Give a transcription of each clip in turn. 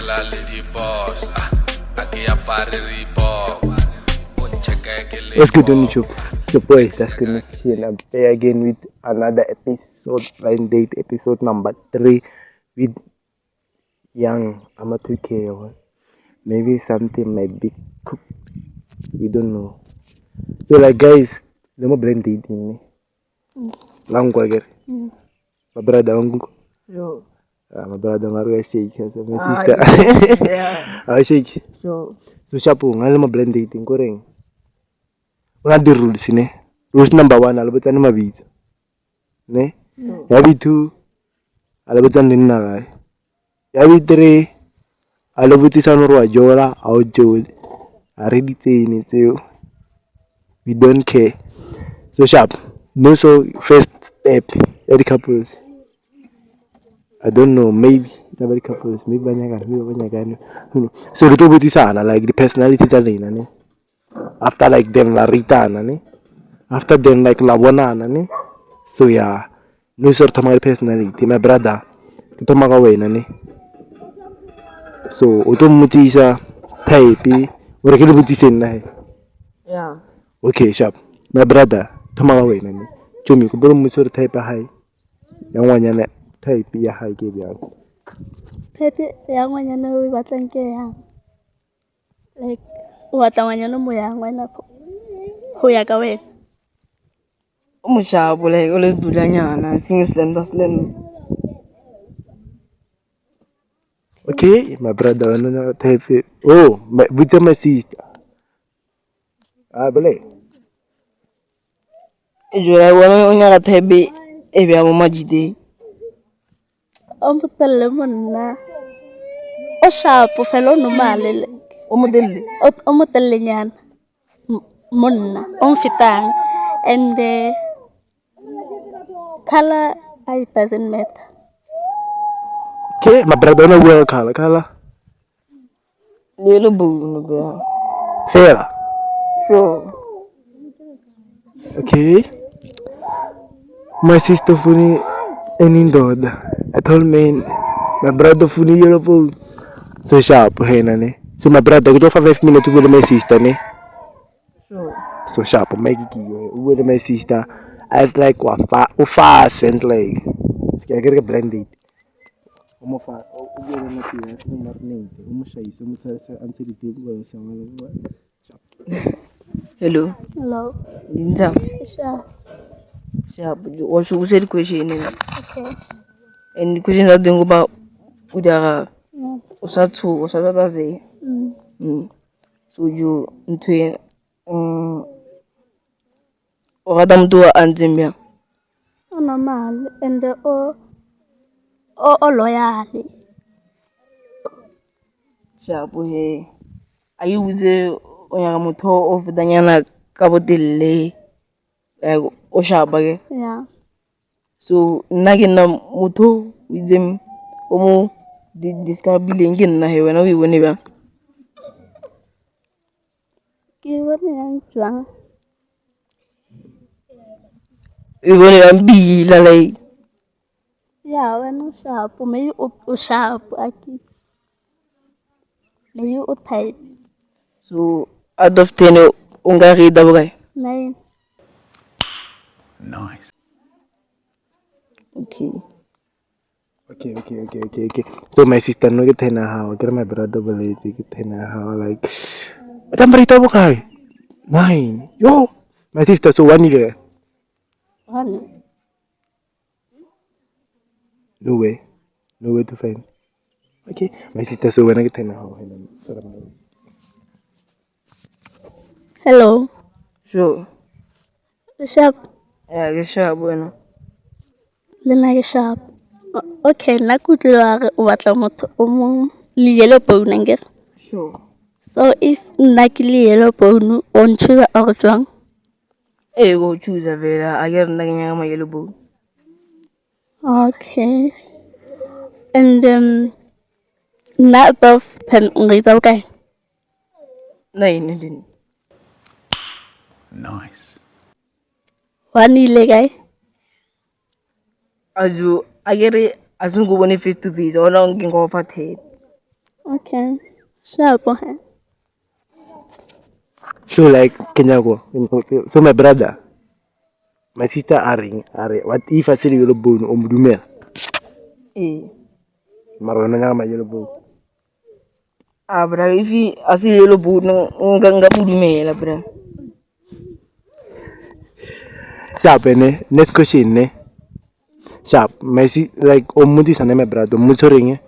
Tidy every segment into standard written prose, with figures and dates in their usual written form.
What's good on YouTube? It's your boy Dustin here, and I'm back again with another episode, blind date episode number 3 with Young. I'm a 2K one. Maybe something might be cooked. We don't know. So like guys, the more blind dating me. Langu agad. My brother wangu. Yo. My brother ngaru shake my sister. Yeah. I shake. So, Shapu ngale mo blind dating ko ring. Una di rules ne. Rules number 1 alabotsa ni mabitso. Ne? Ya B2 alabotsa ni nna gae. Ya B3 alobotsisa no wa jola a o jole. A re ditsene tseo. We don't care. So sharp. No, so first step at the couples. I don't know, maybe the couples, maybe banyaga. So the two sana like the personality talina ne. After like them la ritana ne. After them like la bonana ne. So yeah, no sort of my personality, my brother. Ito makawena ne. So uto mutisa type, ora kilo butisin na. yeah. Okay, sharp. My brother, tamawena ne. Chumi ko bro musor type high. Yang wanyana type ya high ke bya. Pepe yang wanyana we batlang ke yang. Like o batla wanyana mo yang wena ho ya ka wena. Umushabu like always dulanyana, sing slender. Okay, my brother, no type. Oh, with my sister. Bale. Jura wana unyaka tebe ebe amo majide. O motelle monna. O shapo felo no malele. O modelle. O motelle nyana. Monna, o mfitang. And the color it doesn't matter. Okay, my brother, no well color. Lelo bu no Fair. So, Okay. My sister funny and in daughter. I told me my brother funny yellow bone. So sharp, henane. So my brother go for 5 minutes with my sister, ne? So sharp, make it with my sister. As like what fast and like I get a blended. Uma fa o go na tiya so marne uma shaisa mo tsasa until the table was someone. hello. Hello. Linda. Sure. Shabu, what should we say the question? Okay. And the question that don't go about udara Yeah. usatu usatataze. So you into Oradam do anzimia. O normal and o loyal. Shabu he. Are you with the Oyamato of Danyana Kabodile? Oshabage. Yeah. So Nagina Muto with them Omo did discabling in Nahe we whenever. Give me yang juang. We won't be like. Yeah, when sharp, maybe o sharp akit. Maybe o type. So out of 10 Ungari Dabray. 9. Nice. Okay. Okay. So my sister no get na how, get my brother believe get na how like. Madam berita mo kay. 9. Yo, my sister so 1 year. 1. No way to find. Okay, my sister so when I get na how. Hello. Sure. Sharp. Yeah, you sure bueno. Lena sharp. Okay, na kutlo o batla motho o mo le yellow bone ngere. Sure. So if nakili yellow bone on choose a juang. Go choose a vera. I get Nagana my yellow book. Okay. And not above 10 ngita okay. 9. Nice. 1 ile guy. As you, I get it as you go face to face or long go for head. Okay. Sharp, huh? So like Kenyako. So my brother, my sister are what if I say yellow bone o mudumela? Mara wana nyaka ma yellow bone. Bra, if you as a little boot, no, ganga budumela, bra. Sharp ne. Next question ne. Sharp. My si like o mudi sa my brother mutoring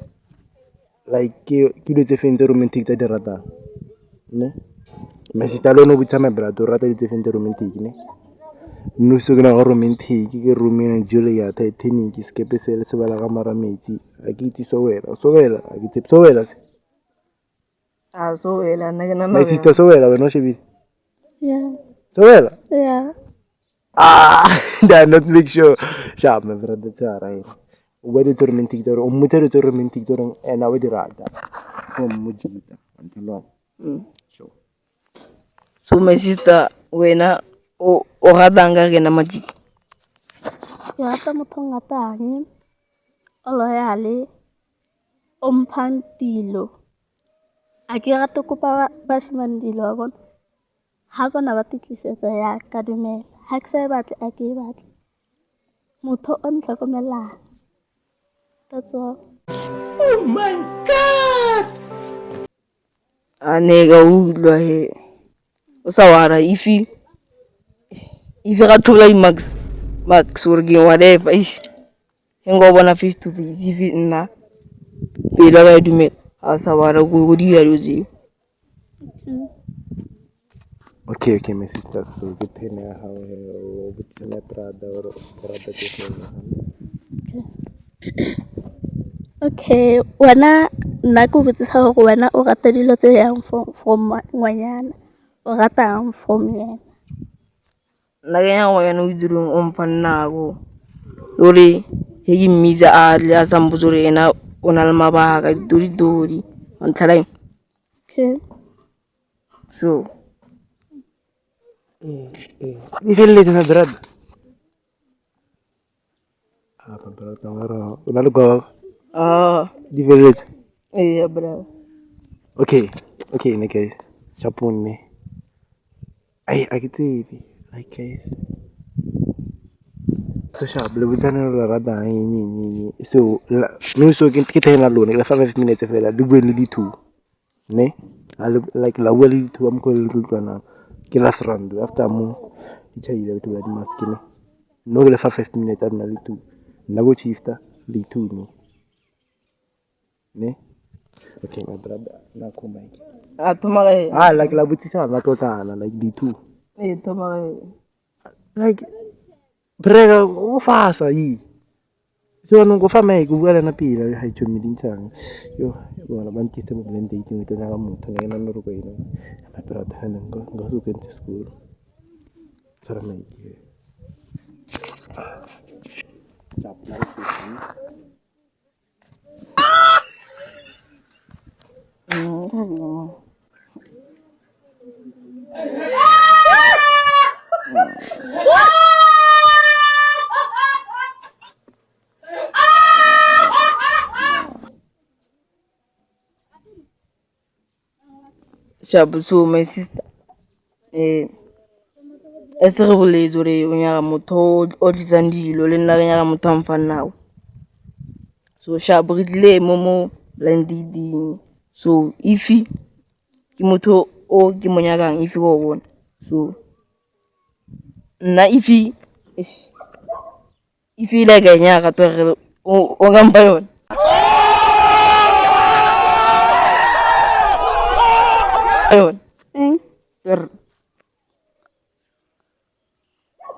like kilo te fente romantic ta derata. Ne. My sister lo no butsa my brother rata te fente romantic ne. No so gonna romantic ke Romeo and Juliet Titanic skepe se le se bala ga mara metsi a ke itse so wela a ke tsep so wela So, my sister so wela wena shebi Yeah. so wela Yeah. that not make sure sharp my brother tsara wede to romantic to o mutse to romantic to and a wedi rata so mujita antelo so So, my sister, when o radanga gena majit. Ke rata motho o ngatang, o loyale, o mphang dilo. A ke rate kopa bashimane dilo wa bona. Ha bona ba tlisetsa ya ka dumela. Ha ke sa e batle a ke e batle. Motho o ntlhokomelang. That's all. Nega ulwa he. Usawara if you got to like Max or game whatever ish. Hengo bona face to face if it na. Pela ga dume. Asawara go di ya yuzi. okay my sister so good thing how with my brother to Okay, wena nna ke botsisa hore wena o rata dilo tse yang from ngwanyana. O ratang from yena. Naganya wa yana udurun umpanna go. Lori hegi miza ali asambuzuri ena onalma baga dori anthalai. Okay. So Difelletse my brother. My brother ngaro una le go difelletse. yeah bra. Okay ne guys. Chapone. Ai a ke tsebe like guys. So sharp le butsana la rata nyi so no so ke tena lona ke la 5 minutes fela di bue le di two. Ne? Like la bue le di two am ko le utlwana. Ke last round after mo ithaile to la di mask ne. No ke le 5 minutes a nna le two. Nna go chifta le two no. Ne? Okay my brother na khoma ke. Tomara Like la butsisa na totana like di two. tomara Like brega o fasa yi. So no go fa mai go bua na pila ha itho midintshang. Yo bona ba ntse mo blend date mo tona ga motho ne na no go ina. My brother hana go go to school. Tsara mai ke. Chap na Shabu so my sister ese re boletso re o nyaka motho o tlisang dilo le nna re nyaka motho a mfang nao. So shabu re tlile mo blending. So if ke motho o ke mo nyakang if go bona. So nna if like a nyaka to re o ngamba yona.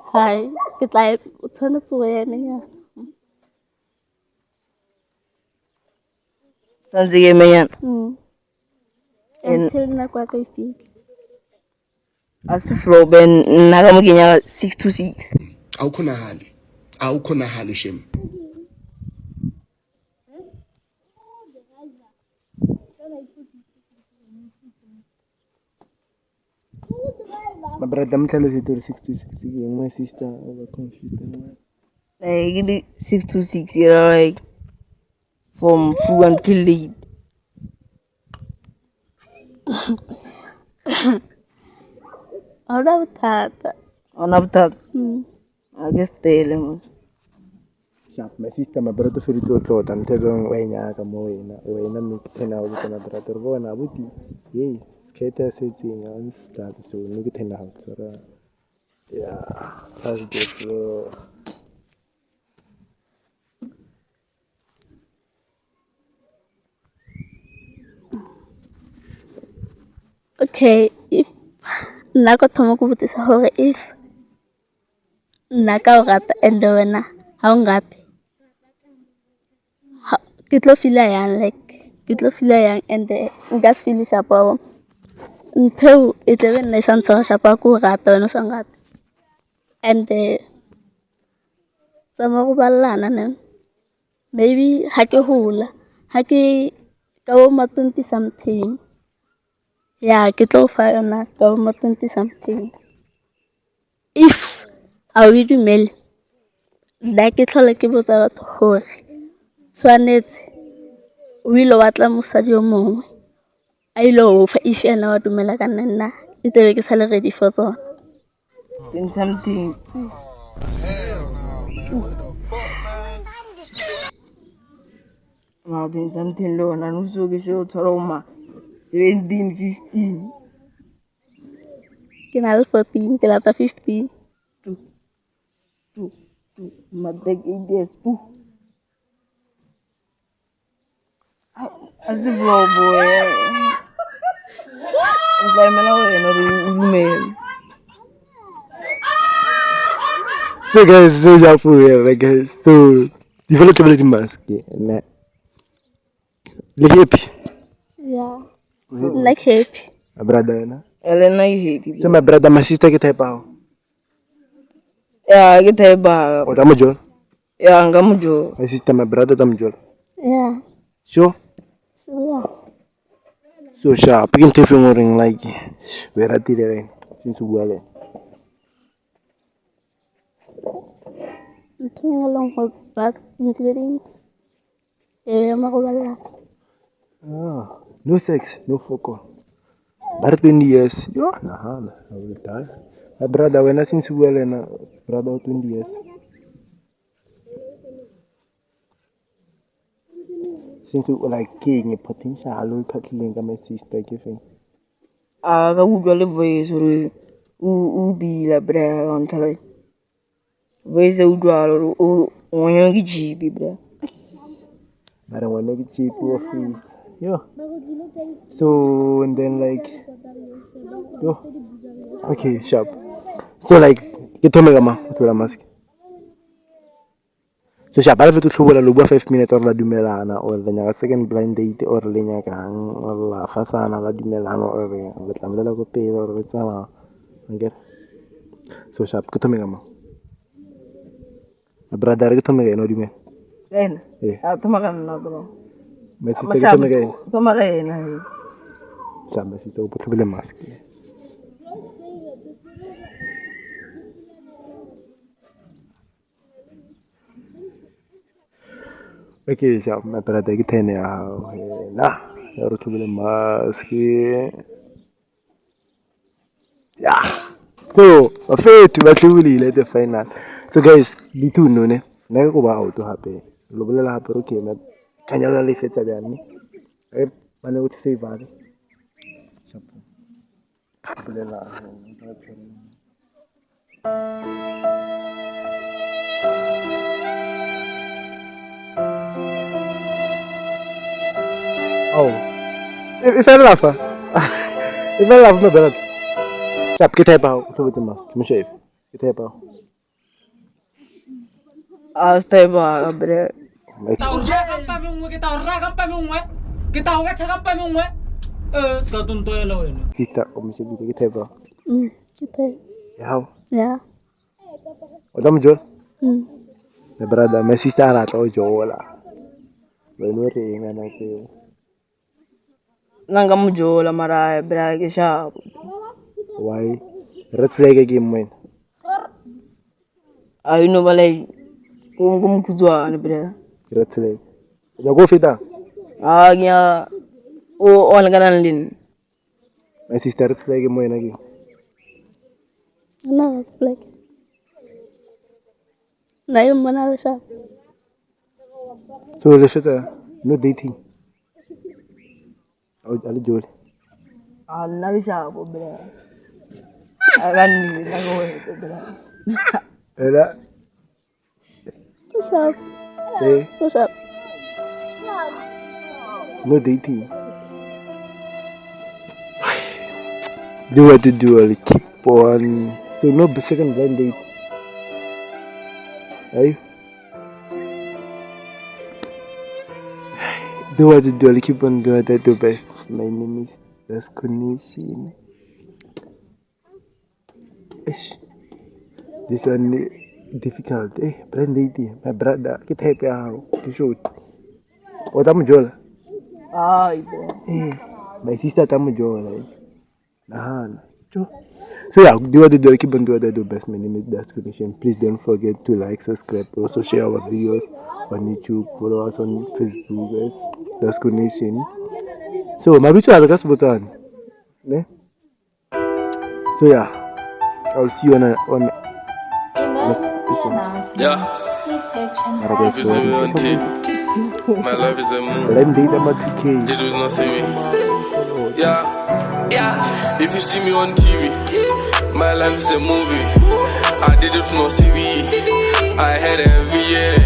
Hi, ke tla o tshwanetse go eme nya. Sanze ke menyana. Until nako ya ka e fitlhe. Asiflo ben nna ka mo kenya 626. Awukhonahali shem. my brother mtlhalo se 66 my sister over confused. Like 626 like from full until late. Ahora bothata. Ona bothata. Mm. A ke stele mos. Sharp, my sister, my brother for it all. I'm telling you, wena make 10 hours with my brother. Bona, buti. Yay, skater setting on start. So, make 10 hours. So, yeah, that's the flow. Okay, if nna ko thoma ko botsisa hore if nna ka o rata and wena ha o nrate ke tlo feel yang like ke tlo feel yang and nka se feel sharp wa bona ntho e tlabe nna e sa ntshwara sharp wa ko o rata wena o sa nrate and tsama go ballana ne maybe ha ke hola ha ke ka bo ma 20 something ya ke tlo fa yona ka bo ma 20 something if a o e dumele nna ke tlhole ke botsa batho gore tshwanetse o ile wa tla mosadi o mongwe a ile o fa if ena wa dumela ka nna e tebe ke sa le ready for tsona 20 something. Ma 20 something lo na no so ke sho tshwara uma 17 15. ke na le 14 ke lata 15 Tu madek ideas tu. As a boy. Ngai mala wena ri umel. So, guys, so sharp here, like, guys. So, develop the mask. Nah, like happy. yeah like happy My brother, na. Elena hihi. So, my brother, my sister, get type out. Ya kita ba. Or I'm a Joel. Ya ngamujo. My sister, my brother, I'm Joel. yeah So, so yes so sharp. You can take your ring like where I did it since well. ntho long go back including ma go balla Ah, no sex, no focus. But 20 years, yo, nah, I will die. My brother, when I since well, and brother 20 years. Since like king, potential, hello, Kathleen, my sister, giving. A ga utlwa le voice ore o bila bra on thala. Voice utlwa ore o ngonya ke jibi bra. I don't want to get cheap office. Yo. So, and then like, yo. Okay, sharp. So like, get to me, Gama, to the mask. So sharp, I'll have to trouble a 5 minutes or la dumelana or the second blind date or Lena gang or la fasana la dumelana or the Tamela go pay or with Sama. Get so sharp, get to me, Gama. My brother, get to me, no, do me. Then, Yeah. tumakan na bro. My sister, get to me, guy. Tumakan na. Sharp, my sister, put the mask. Okay, sharp, my brother, get in now. Nah, you're to the mask. Yeah. So, afraid to actually let the final. So, guys, di tu no ne. Na ko ba auto hape. Lo bolela hape ro ke me. Kanyala le fetsa bjane. Ba ne o tse ba le. Shapo. Bolela. Oh. If I laugh. If I laugh, no better. Chap, kita pa ko to mas. Mo chef. Kita pa. Hasta ba bra. Tao dia kampa mongwe ke tao ra kampa mongwe ke tao ka kampa mongwe ska tonto ya lo ene Kita o mo chef kita pa. kita Ya. yeah O dam jol. mm My brother, my sister ara to jola. Lo re ngana ke. Nanga mujo la mara bra ke sha. Why? Red flag game man. Ay no balay. Kung kuzwa ni bra. Red flag. Ya go fita. Agya o on kanan lin. My sister red flag mo yun again. Ano, like. Ngayon mo na siya. So let's no dating. Ali Joel. Nari siya po, bro. Akan ni nagawin ko, bro. Era. What's up? Eh, What's up? no dating. Do what to do, I'll keep on. So no second blind date. Right? Do what to do, I'll keep on doing what I do best. My name is Daskunation. This one difficult. Blind dating. My brother, get happy how to shoot. What am Joel? Ay, bro. My sister tamu Joel. So yeah, do what you do, keep on doing what I do best. My name is Daskunation. Please don't forget to like, subscribe, also share our videos on YouTube, follow us on Facebook, guys. Daskunation. So my video is button. Ne? So yeah, I'll see you on next episode. Yeah. If you see me on TV, my life is a movie. They do not see me. Yeah. If you see me on TV, my life is a movie. I did it for no CV. I had it every year.